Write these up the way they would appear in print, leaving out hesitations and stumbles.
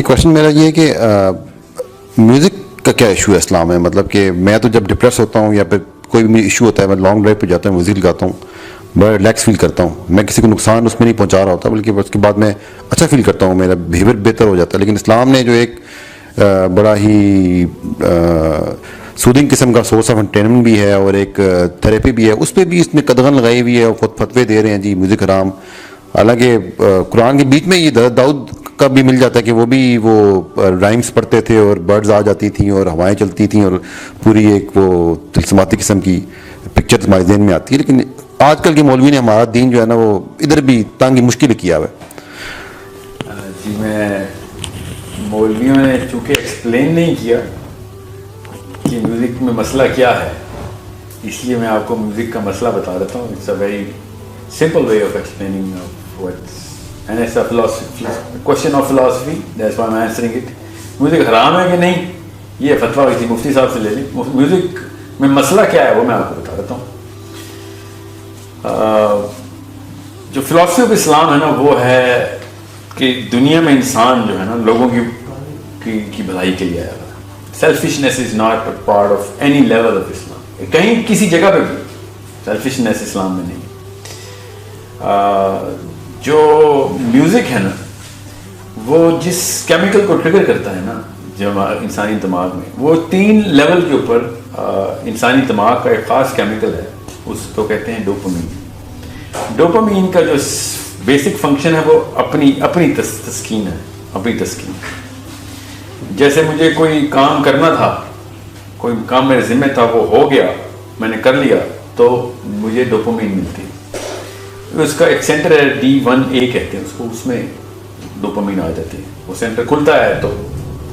Question میرا یہ ہے کہ میوزک کا کیا ایشو ہے اسلام میں؟ مطلب کہ میں تو جب ڈپریس ہوتا ہوں یا پھر کوئی بھی ایشو ہوتا ہے میں لانگ ڈرائیو پہ جاتا ہوں میوزک لگاتا ہوں, بڑا ریلیکس فیل کرتا ہوں. میں کسی کو نقصان اس میں نہیں پہنچا رہا ہوتا بلکہ اس کے بعد میں اچھا فیل کرتا ہوں, میرا بیہیویئر بہتر ہو جاتا ہے. لیکن اسلام نے جو ایک بڑا ہی سودنگ قسم کا سورس آف انٹرٹینمنٹ بھی ہے اور ایک تھراپی بھی ہے, اس پہ بھی اس نے قدغن لگائی ہوئی ہے اور خود فتوے دے رہے ہیں جی میوزک حرام. حالانکہ قرآن کے بیچ میں یہ داؤد کا بھی مل جاتا ہے کہ وہ رائمز پڑھتے تھے اور برڈز آ جاتی تھیں اور ہوائیں چلتی تھیں اور پوری ایک وہ تلسماتی قسم کی پکچر ہمارے ذہن میں آتی ہے. لیکن آج کل کے مولوی نے ہمارا دین جو ہے نا وہ ادھر بھی تانگی مشکل کیا ہوا ہے. جی میں مولویوں نے چونکہ ایکسپلین نہیں کیا کہ میوزک میں مسئلہ کیا ہے, اس لیے میں آپ کو میوزک کا مسئلہ بتا دیتا ہوں. It's a very simple way of explaining what's and it's a philosophy, question of philosophy, that's why I am answering it. Music حرام ہے کہ نہیں یہ فتویٰ ہوئی تھی مفتی صاحب سے لے لیں. میوزک میں مسئلہ کیا ہے وہ میں آپ کو بتا دیتا ہوں. جو فلاسفی آف اسلام ہے نا وہ ہے کہ دنیا میں انسان جو ہے نا لوگوں کی بھلائی کے لیے آیا ہے. Selfishness is not a part of any level of Islam. کہیں کسی جگہ پہ بھی سیلفشنیس اسلام میں نہیں. جو میوزک ہے نا وہ جس کیمیکل کو ٹریگر کرتا ہے نا جو انسانی دماغ میں, وہ 3 لیول کے اوپر انسانی دماغ کا ایک خاص کیمیکل ہے, اس کو کہتے ہیں ڈوپامین. ڈوپامین کا جو بیسک فنکشن ہے وہ اپنی تسکین ہے, اپنی تسکین. جیسے مجھے کوئی کام کرنا تھا, کوئی کام میرے ذمہ تھا, وہ ہو گیا, میں نے کر لیا تو مجھے ڈوپامین ملتی. اس کا ایک سینٹر ہے D1A کہتے ہیں اس کو, اس میں ڈوپامین آ جاتی ہے. وہ سینٹر کھلتا ہے تو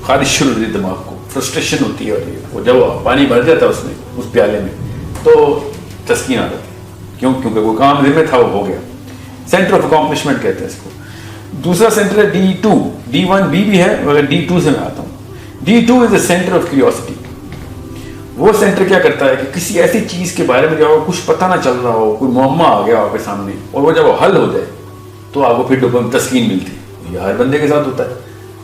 خارش شروع ہوتی ہے دماغ کو, فرسٹریشن ہوتی ہے, اور وہ جب پانی بھر جاتا ہے اس میں اس پیالے میں تو تسکین آ جاتی ہے. کیوں؟ کیونکہ وہ کام ذمہ تھا وہ ہو گیا. سینٹر آف اکامپلشمنٹ کہتے ہیں اس کو. دوسرا سینٹر ہے D2. D1B بھی ہے مگر D2 سے میں آتا ہوں. D2 is a centre of curiosity. وہ سینٹر کیا کرتا ہے کہ کسی ایسی چیز کے بارے میں جب کچھ پتہ نہ چل رہا ہو, کوئی معمہ آ گیا آپ کے سامنے, اور وہ جب وہ حل ہو جائے تو آپ کو پھر ڈوپامین تسکین ملتی ہے. یہ ہر بندے کے ساتھ ہوتا ہے.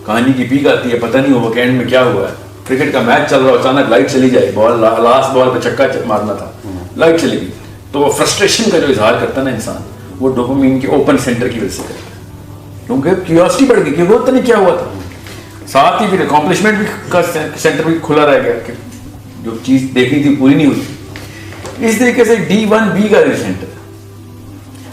کہانی کی پیک آتی ہے, پتہ نہیں ہوا کہ اینڈ میں کیا ہوا ہے. کرکٹ کا میچ چل رہا ہو, اچانک لائٹ چلی جائے, بال لاسٹ بال پہ چھکا مارنا تھا, لائٹ چلی گئی, تو وہ فرسٹریشن کا جو اظہار کرتا ہے نا انسان, وہ ڈوپامین کے اوپن سینٹر کی وجہ سے کرتا ہے. کیونکہ کیوریوسٹی بڑھ گئی, کیونکہ وہ پتہ نہیں کیا ہوا تھا. ساتھ ہی پھر اکامپلشمنٹ بھی کا سینٹر بھی کھلا رہ گیا کہ جو چیز دیکھنی تھی پوری نہیں ہوئی. اس طریقے سے D1B کا سینٹر,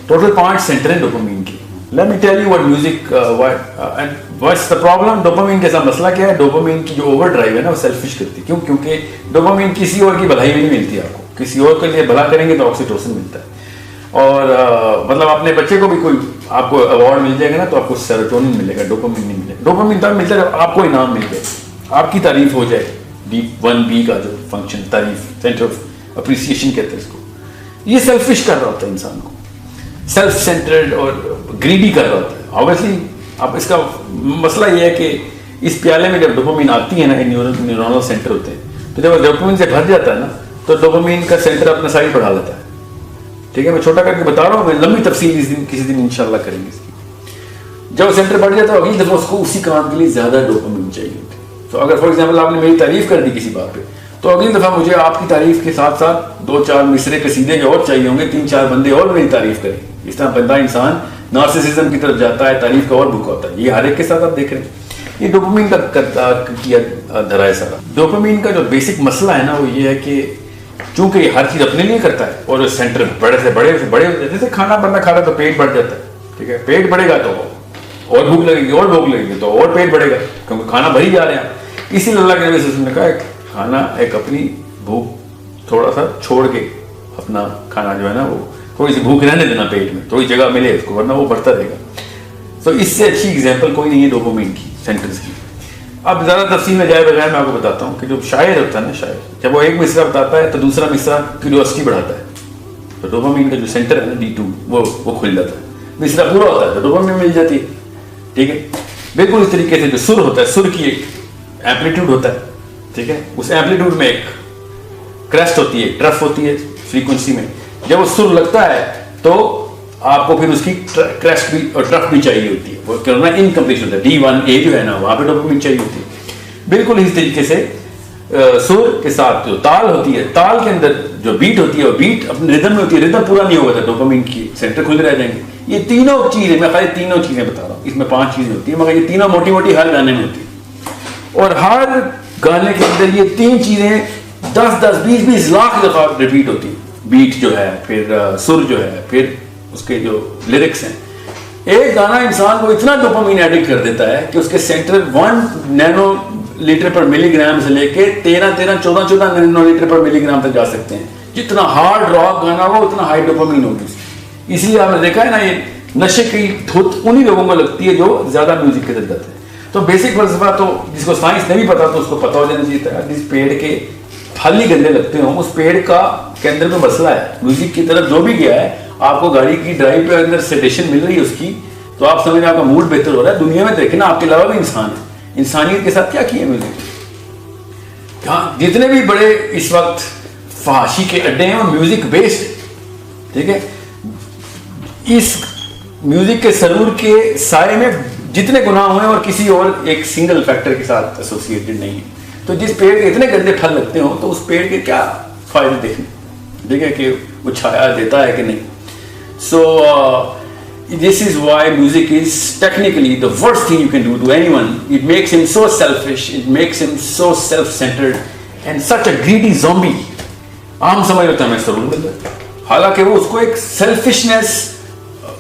ٹوٹل 5 سینٹر ہیں ڈوپامین کے. Let me tell you what music, and what's the problem. Dopamine کے ساتھ مسئلہ کیا ہے؟ ڈوپامین کی جو اوور ڈرائیو ہے نا وہ سیلفش کرتی ہے. کیوں؟ کیونکہ ڈوپامین کسی اور کی بھلائی نہیں ملتی آپ کو. کسی اور کے لیے بھلا کریں گے تو آکسیٹوسن ملتا ہے. اور مطلب اپنے بچے کو بھی کوئی آپ کو ایوارڈ مل جائے گا نا تو آپ کو سیروٹونن ملے گا, ڈوپامین نہیں ملے گا. ڈوپامین تب ملتا ہے جب آپ کو انعام مل جائے, آپ کی تعریف ہو جائے. D1B کا جو فنکشن تعریف, سینٹر آف اپریسیشن کہتے ہیں اس کو, یہ سیلفش کر رہا ہوتا ہے انسان کو, سیلف سینٹرڈ اور گریڈی کر رہا ہوتا ہے. آبویسلی اب اس کا مسئلہ یہ ہے کہ اس پیالے میں جب ڈوپامین آتی ہے نا, نیورونل سینٹر ہوتے ہیں, تو جب ڈوپامین سے بھر جاتا ہے نا تو ڈوپامین کا سینٹر اپنا سائز بڑھا لیتا ہے. ٹھیک ہے, میں چھوٹا کر کے بتا رہا ہوں, میں لمبی تفصیل کسی دن انشاءاللہ کریں گے اس کی. جب سینٹر بڑھ جاتا ہے اگلی دفعہ اس کو اسی کام کے لیے زیادہ ڈوپامین چاہیے ہوتی ہے. تو اگر فار ایگزامپل آپ نے میری تعریف کر دی کسی بات پہ, تو اگلی دفعہ مجھے آپ کی تعریف کے ساتھ ساتھ 2-4 مصرے قصیدے جو اور چاہیے ہوں گے, 3-4 بندے اور میری تعریف کریں. اس طرح بندہ انسان نارسسزم کی طرف جاتا ہے, تعریف کا اور بھوکا ہوتا ہے. یہ ہر ایک کے ساتھ آپ دیکھ رہے ہیں. یہ ڈوپامین کا کیا دھرا ہے سارا. ڈوپامین کا جو بیسک مسئلہ ہے نا وہ یہ ہے کہ چونکہ یہ ہر چیز اپنے لیے کرتا ہے اور سینٹر بڑے سے بڑے جیسے کھانا بندہ کھا رہا ہے تو پیٹ بڑھ جاتا ہے. ٹھیک ہے, پیٹ بڑھے گا تو اور بھوک لگے گی, اور بھوک لگے گی تو اور پیٹ بڑھے گا, کیونکہ کھانا بھری جا رہے ہیں. اسی لیے اللہ کے نبی صلی اللہ علیہ وسلم نے کہا کھانا ایک اپنی بھوک تھوڑا سا چھوڑ کے اپنا کھانا جو ہے نا وہ تھوڑی سی بھوک رہنے دینا, پیٹ میں تھوڑی جگہ ملے اس کو, ورنہ وہ بڑھتا رہے گا. تو اس سے اچھی ایگزامپل کوئی نہیں ہے ڈوپامین کی, سینٹرز کی. اب زیادہ تفصیل میں جائے بغیر میں آپ کو بتاتا ہوں کہ جو شاعر ہوتا ہے نا, شاعر جب وہ ایک مصرع بتاتا ہے تو دوسرا مصرع کیوریوسٹی بڑھاتا ہے, تو ڈوپامین کا جو سینٹر ہے نا D2 وہ کھل جاتا ہے. مصرع پورا ہوتا ہے تو ڈوپامین مل جاتی ہے. ٹھیک ہے, بالکل اس طریقے سے جو سر ہوتا ہے, سر کی ایک ایمپلیٹیوڈ ہوتا ہے. ٹھیک ہے, اس ایمپلیٹیوڈ میں ایک کریسٹ ہوتی ہے, ٹرف ہوتی ہے فریکوینسی میں. جب وہ سر لگتا ہے تو آپ کو پھر اس کی کریسٹ بھی اور ٹرف بھی چاہیے ہوتی ہے, وہ کرنا انکمپلیٹ ہوتا ہے. D1A جو ہے نا وہاں پہ ڈوپامین چاہیے ہوتی ہے. بالکل اس طریقے سے سر کے ساتھ جو تال ہوتی ہے, تال کے اندر جو بیٹ ہوتی ہے وہ بیٹ اپنے ردم میں ہوتی ہے, ردم پورا نہیں ہوگا تو ڈوپامین کی سینٹر کھلے رہ جائیں گے. یہ تینوں چیزیں, میں خالی تینوں چیزیں بتا رہا ہوں, اس میں 5 چیزیں ہوتی ہیں مگر یہ تینوں موٹی موٹی ہر گانے میں ہوتی ہیں, اور ہر گانے کے اندر یہ 3 چیزیں 10-20 لاکھ دفعہ ریپیٹ ہوتی ہیں. بیٹ جو ہے, پھر سر جو ہے, پھر اس کے جو لیرکس ہیں. ایک گانا انسان کو اتنا ڈوپامین ایڈکٹ کر دیتا ہے کہ اس کے سینٹر 1 نینو لیٹر پر ملی گرام سے لے کے 14 نینو لیٹر پر ملی گرام تک جا سکتے ہیں. جتنا ہارڈ راک گانا ہو اتنا ہائی ڈوپامین ہوگی. اس لیے آپ نے دیکھا ہے نا, یہ نشے کی دھت انہی لوگوں کو لگتی ہے جو زیادہ میوزک کے اندر جاتے ہیں. تو بیسک فلسفہ تو جس کو سائنس نہیں پتا تو اس کو پتا ہو جانا چاہیے تھا. جس پیڑ کے پھل ہی گندے لگتے ہوں اس پیڑ کا کے اندر میں مسئلہ ہے. میوزک کی طرف جو بھی گیا ہے, آپ کو گاڑی کی ڈرائیو پہ اندر سیڈیشن مل رہی ہے اس کی, تو آپ سمجھ رہے ہیں آپ کا موڈ بہتر ہو رہا ہے. دنیا میں دیکھیں نا, آپ کے علاوہ بھی انسان ہے, انسانیت کے ساتھ کیا کیا میوزک. جتنے بھی بڑے اس وقت فحاشی کے اڈے ہیں وہ میوزک بیسڈ. ٹھیک ہے, اس میوزک کے سرور کے سائے میں جتنے گناہ ہوئے اور کسی اور ایک سنگل فیکٹر کے ساتھ ایسوسیٹڈ نہیں ہے. تو جس پیڑ کے اتنے گندے پھل لگتے ہوں تو اس پیڑ کے کیا فائدے دیکھیں, دیکھیں کہ وہ چھایا دیتا ہے کہ نہیں. سو this is why music is technically the worst thing you can do to anyone. It makes him so selfish, it makes him so self-centered and such a greedy zombie. عام سمجھ ہوتا ہے میں سرور بندہ, حالانکہ وہ اس کو ایک سیلفشنس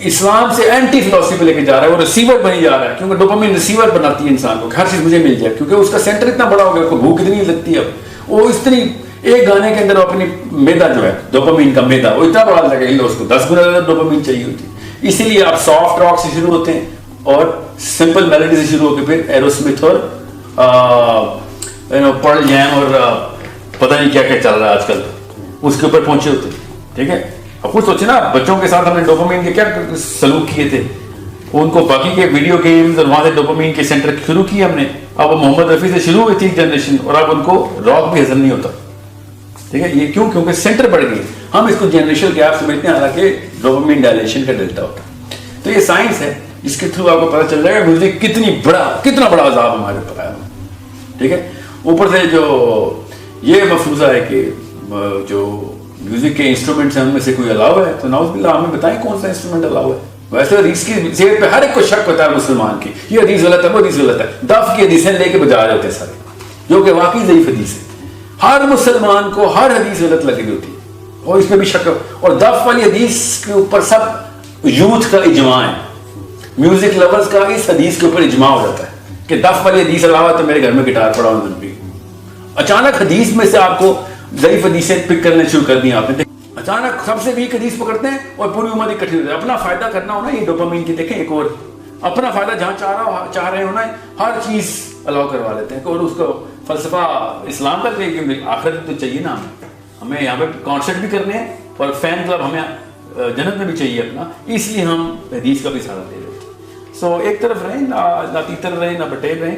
اسلام سے اینٹی فلسفی پہ لے کے جا رہا ہے. وہ ریسیور بنی جا رہا ہے, کیونکہ ڈوپامین ریسیور بناتی ہے انسان کو, ہر چیز مجھے مل جائے, کیونکہ اس کا سینٹر اتنا بڑا ہو گیا, اس کو بھوک اتنی لگتی ہے. اب وہ اس طرح ایک گانے کے اندر اپنی میدا جو ہے ڈوپامین کا میدا وہ اتنا بڑا لگے گا, اس کو 10 گنا زیادہ ڈوپامین چاہیے ہوتی ہے. اسی لیے آپ سافٹ راک سے شروع ہوتے ہیں اور سمپل میلوڈی سے شروع ہو کے پھر ایروسمتھ اور پرل جیم اور پتہ نہیں کیا کیا چل رہا ہے آج کل, اس کے اوپر پہنچے ہوتے ہیں. ٹھیک ہے, اب کچھ سوچے نا, بچوں کے ساتھ ہم نے ڈوپامین کے کیا سلوک کیے تھے, ان کو باقی کے ویڈیو گیمز اور وہاں سے ڈوپامین کے سینٹر شروع کیے ہم نے. اب وہ محمد رفیع سے شروع ہوئی تھی جنریشن, اور اب ان کو راک بھی ہضم نہیں ہوتا. ٹھیک ہے, یہ کیوں, کیونکہ سینٹر بڑھ گئی. ہم اس کو جنریشن گیپ سمجھتے ہیں, حالانکہ ڈوپامین ڈائلیشن کا ڈیلٹا ہوتا ہے. تو یہ سائنس ہے جس کے تھرو آپ کو پتہ چل جائے گا میوزک کتنا بڑا عذاب ہمارے اوپر آیا. ٹھیک ہے, اوپر سے جو یہ مفروضہ ہے کہ جو میوزک کے انسٹرومنٹس ہیں ان میں سے کوئی الاؤ ہے, تو نعوذ باللہ ہمیں بتائیں کون سا انسٹرومنٹ الاؤ ہے. ویسے حدیث کی صحت پہ ہر ایک کو شک ہوتا ہے مسلمان کی, یہ حدیث غلط ہے, وہ حدیث غلط ہے. دف کی حدیثیں لے کے بجا رہے ہوتے ہیں سارے, جو کہ واقعی ضعیف حدیث ہے. ہر مسلمان کو ہر حدیث غلط لگی ہوتی ہے, اور اس میں بھی شک. اور دف والی حدیث کے اوپر سب یوتھ کا اجماع ہے, میوزک لورز کا اس حدیث کے اوپر اجماع ہو جاتا ہے کہ دف والی حدیث علاوہ تو میرے گھر میں گٹار پڑا ہونا ضروری. اچانک حدیث میں سے آپ کو ضعیف حدیثیں پک کرنے شروع کر دی آپ نے, اچانک سب سے ویک حدیث پکڑتے ہیں اور پوری امت اکٹھی ہوتی ہے. اپنا فائدہ کرنا ہونا, یہ ڈوپامین کی دیکھیں ایک اور اپنا فائدہ جہاں چاہ رہے ہونا ہے, ہر چیز الاؤ کروا لیتے ہیں. اور اس کو فلسفہ اسلام کا کہ آخرت تو چاہیے نا, ہمیں یہاں پہ کانسرٹ بھی کرنے ہیں اور فین کلب ہمیں جنت میں بھی چاہیے اپنا, اس لیے ہم حدیث کا بھی سہارا دے رہے ہیں. سو ایک طرف رہیں, نہ تیتر رہیں نہ بٹیر رہیں.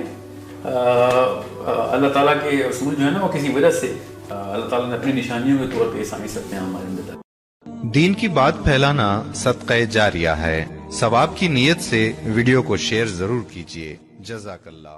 اللہ تعالیٰ کے اصول جو ہے نا وہ کسی وجہ سے اللہ تعالیٰ نے اپنی نشانیوں کے طور پہ آسانی سکتے ہیں ہمارے اندر. دین کی بات پھیلانا صدقہ جاریہ ہے. ثواب کی نیت سے ویڈیو کو شیئر ضرور کیجیے. جزاک اللہ.